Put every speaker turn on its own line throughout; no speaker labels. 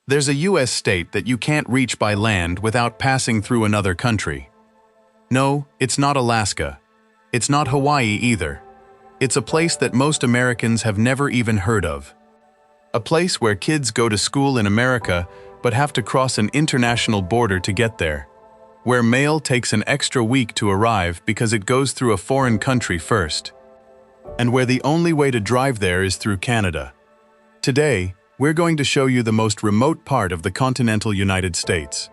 There's a US state that you can't reach by land without passing through another country. No, it's not Alaska. It's not Hawaii either. It's a place that most Americans have never even heard of. A place where kids go to school in America but have to cross an international border to get there. Where mail takes an extra week to arrive because it goes through a foreign country first. And where the only way to drive there is through Canada. Today, we're going to show you the most remote part of the continental United States.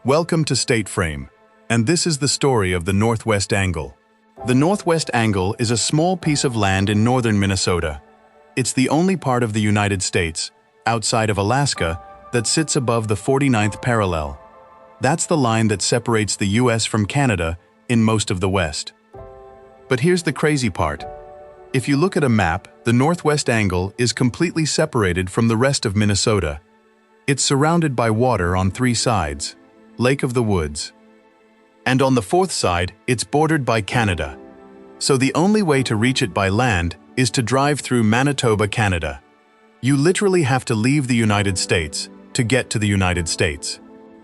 Welcome to State Frame, and this is the story of the Northwest Angle. The Northwest Angle is a small piece of land in northern Minnesota. It's the only part of the United States, outside of Alaska, that sits above the 49th parallel. That's the line that separates the US from Canada in most of the West. But here's the crazy part. If you look at a map, the Northwest Angle is completely separated from the rest of Minnesota. It's surrounded by water on 3 sides, Lake of the Woods. And on the 4th side, it's bordered by Canada. So the only way to reach it by land is to drive through Manitoba, Canada. You literally have to leave the United States to get to the United States.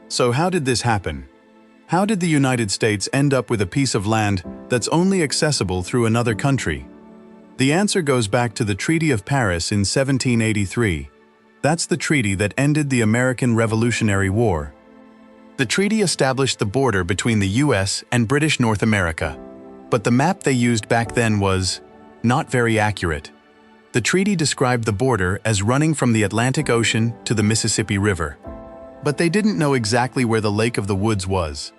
So how did this happen? How did the United States end up with a piece of land that's only accessible through another country? The answer goes back to the Treaty of Paris in 1783. That's the treaty that ended the American Revolutionary War. The treaty established the border between the US and British North America. But the map they used back then was not very accurate. The treaty described the border as running from the Atlantic Ocean to the Mississippi River. But they didn't know exactly where the Lake of the Woods was.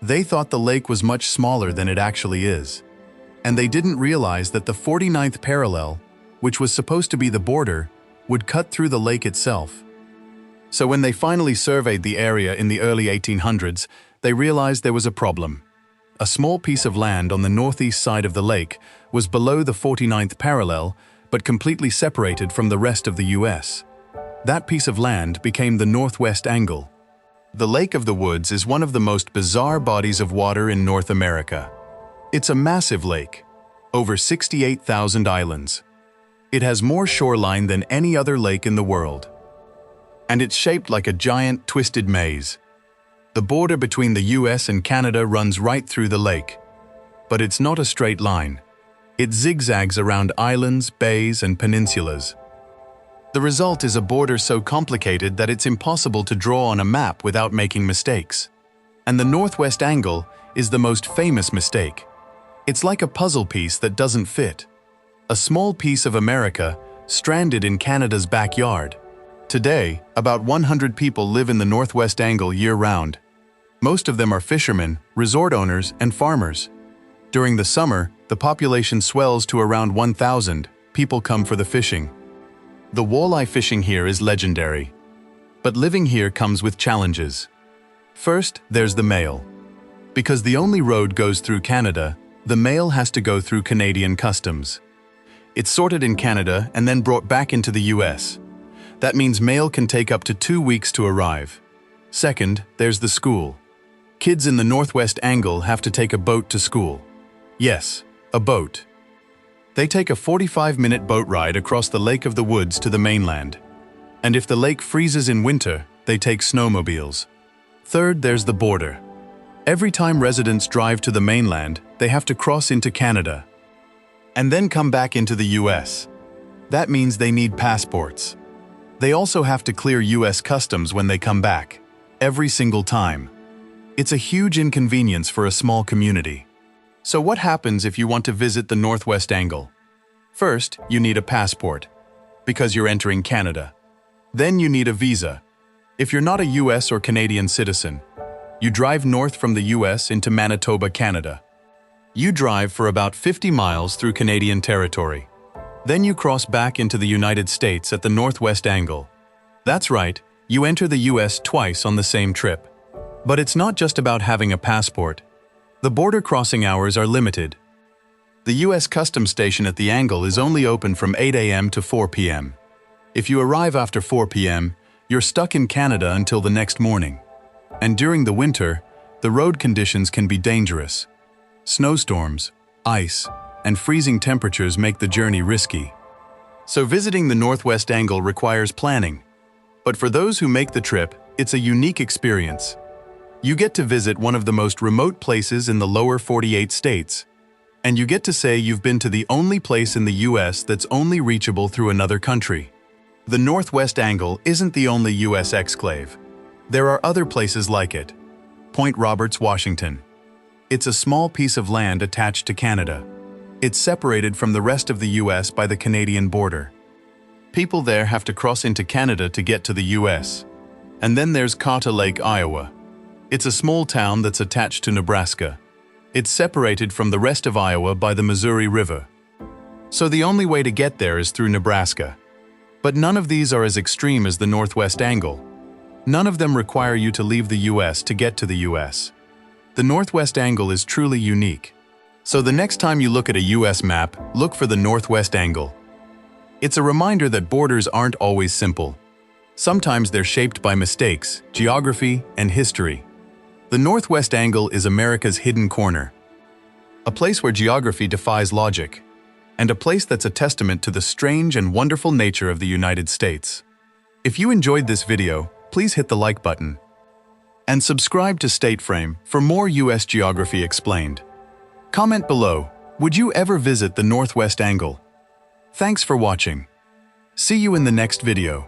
They thought the lake was much smaller than it actually is. And they didn't realize that the 49th parallel, which was supposed to be the border, would cut through the lake itself. So when they finally surveyed the area in the early 1800s, they realized there was a problem. A small piece of land on the northeast side of the lake was below the 49th parallel, but completely separated from the rest of the US. That piece of land became the Northwest Angle. The Lake of the Woods is one of the most bizarre bodies of water in North America. It's a massive lake, over 68,000 islands. It has more shoreline than any other lake in the world. And it's shaped like a giant, twisted maze. The border between the US and Canada runs right through the lake. But it's not a straight line. It zigzags around islands, bays, and peninsulas. The result is a border so complicated that it's impossible to draw on a map without making mistakes. And the Northwest Angle is the most famous mistake. It's like a puzzle piece that doesn't fit. A small piece of America stranded in Canada's backyard. Today, about 100 people live in the Northwest Angle year-round. Most of them are fishermen, resort owners, and farmers. During the summer, the population swells to around 1,000. People come for the fishing. The walleye fishing here is legendary. But living here comes with challenges. First, there's the mail. Because the only road goes through Canada, the mail has to go through Canadian customs. It's sorted in Canada and then brought back into the US. That means mail can take up to 2 weeks to arrive. Second, there's the school. Kids in the Northwest Angle have to take a boat to school. Yes, a boat. They take a 45-minute boat ride across the Lake of the Woods to the mainland. And if the lake freezes in winter, they take snowmobiles. Third, there's the border. Every time residents drive to the mainland, they have to cross into Canada and then come back into the US. That means they need passports. They also have to clear US customs when they come back, every single time. It's a huge inconvenience for a small community. So what happens if you want to visit the Northwest Angle? First, you need a passport, because you're entering Canada. Then you need a visa. If you're not a US or Canadian citizen, you drive north from the US into Manitoba, Canada. You drive for about 50 miles through Canadian territory. Then you cross back into the United States at the Northwest Angle. That's right, you enter the US twice on the same trip. But it's not just about having a passport. The border crossing hours are limited. The US Customs Station at the Angle is only open from 8 a.m. to 4 p.m. If you arrive after 4 p.m., you're stuck in Canada until the next morning. And during the winter, the road conditions can be dangerous. Snowstorms, ice, and freezing temperatures make the journey risky. So visiting the Northwest Angle requires planning. But for those who make the trip, it's a unique experience. You get to visit one of the most remote places in the lower 48 states. And you get to say you've been to the only place in the US that's only reachable through another country. The Northwest Angle isn't the only US exclave. There are other places like it. Point Roberts, Washington. It's a small piece of land attached to Canada. It's separated from the rest of the US by the Canadian border. People there have to cross into Canada to get to the US. And then there's Carter Lake, Iowa. It's a small town that's attached to Nebraska. It's separated from the rest of Iowa by the Missouri River. So the only way to get there is through Nebraska. But none of these are as extreme as the Northwest Angle. None of them require you to leave the US to get to the US. The Northwest Angle is truly unique. So the next time you look at a US map, look for the Northwest Angle. It's a reminder that borders aren't always simple. Sometimes they're shaped by mistakes, geography, and history. The Northwest Angle is America's hidden corner. A place where geography defies logic, and a place that's a testament to the strange and wonderful nature of the United States. If you enjoyed this video, please hit the like button. And subscribe to StateFrame for more US geography explained. Comment below, would you ever visit the Northwest Angle? Thanks for watching. See you in the next video.